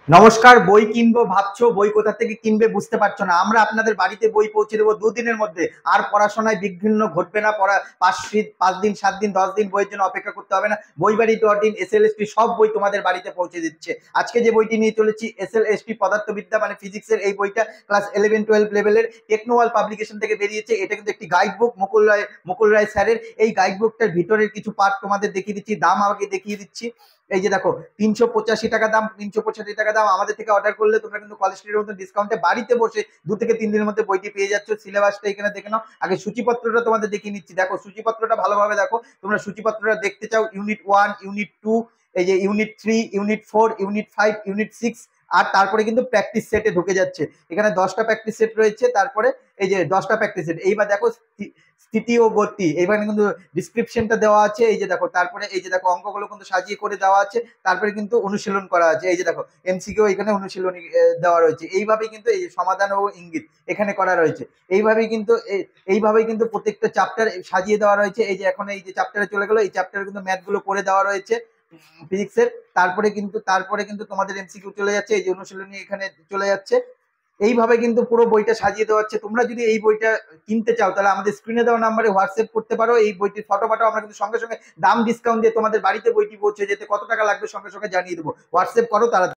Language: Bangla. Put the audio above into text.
নমস্কার। বই কিনবো ভাবছো, বই কোথা থেকে কিনবে বুঝতে পারছো না। আমরা আপনাদের বাড়িতে বই পৌঁছে দেবো দুদিনের মধ্যে। আর পড়াশোনায় বিঘ্ন ঘটবে না। পড়া 5 দিন 7 দিন 10 দিন বইয়ের জন্য অপেক্ষা করতে হবে না। বইবাড়ি.in SLST সব বই তোমাদের বাড়িতে পৌঁছে দিচ্ছে। আজকে যে বইটি নিয়ে চলেছি SLST পদার্থবিদ্যা মানে ফিজিক্সের, এই বইটা ক্লাস 11-12 লেভেলের টেকনোওয়াল পাবলিকেশন থেকে বেরিয়েছে। এটা কিন্তু একটি গাইড বুক, মুকুল রায় স্যারের। এই গাইড বুকটার ভিতরের কিছু পার্ট তোমাদের দেখিয়ে দিচ্ছি, দাম আমাকে দেখিয়ে দিচ্ছি। এই যে দেখো, 385 টাকা দাম। 385 টাকা দাম। আমাদের থেকে অর্ডার করলে তোমরা কিন্তু কলেজ স্ট্রিটের মতো ডিসকাউন্টে বাড়িতে বসে 2 থেকে 3 দিনের মধ্যে বইটি পেয়ে যাচ্ছ। সিলেবাসটা এখানে দেখে নাও। আগে সূচিপত্রটা তোমাদের দেখিয়ে নিচ্ছি। দেখো সূচিপত্রটা ভালোভাবে দেখো। তোমরা সূচিপত্রটা দেখতে চাও, ইউনিট 1, ইউনিট 2, এই যে ইউনিট 3, ইউনিট 4, ইউনিট 5, ইউনিট 6, আর তারপরে কিন্তু প্র্যাকটিস সেটে ঢুকে যাচ্ছে। এখানে 10টা প্র্যাকটিস সেট রয়েছে। তারপরে এই যে 10টা প্র্যাকটিস সেট। এইবার দেখো স্থিতি ও গতি, এখানে কিন্তু ডিসক্রিপশনটা দেওয়া আছে। এই যে দেখো, তারপরে এই যে দেখো অঙ্কগুলো কিন্তু সাজিয়ে করে দেওয়া আছে। তারপরে কিন্তু অনুশীলন করা আছে। এই যে দেখো MCQ এখানে অনুশীলনী দেওয়া রয়েছে। এইভাবে কিন্তু এই যে সমাধান ও ইঙ্গিত এখানে করা রয়েছে। এইভাবেই কিন্তু এইভাবেই কিন্তু প্রত্যেকটা চ্যাপ্টার সাজিয়ে দেওয়া রয়েছে। এই যে এখন এই যে চ্যাপ্টারে চলে গেলো, এই চ্যাপ্টারে কিন্তু ম্যাথ গুলো করে দেওয়া রয়েছে ফিজিক্সের। তারপরে কিন্তু তোমাদের MCQ চলে যাচ্ছে, এই যে অনুশীলনী এখানে চলে যাচ্ছে। এইভাবে কিন্তু পুরো বইটা সাজিয়ে দেওয়া হচ্ছে। তোমরা যদি এই বইটা কিনতে চাও তাহলে আমাদের স্ক্রিনে দেওয়া নাম্বারে হোয়াটসঅ্যাপ করতে পারো। এই বইটির ফটো পাঠাও, আমরা কিন্তু সঙ্গে সঙ্গে দাম ডিসকাউন্ট দিয়ে তোমাদের বাড়িতে বইটি পৌঁছে যেতে কত টাকা লাগবে সঙ্গে সঙ্গে জানিয়ে দেবো। হোয়াটসঅ্যাপ করো তারা।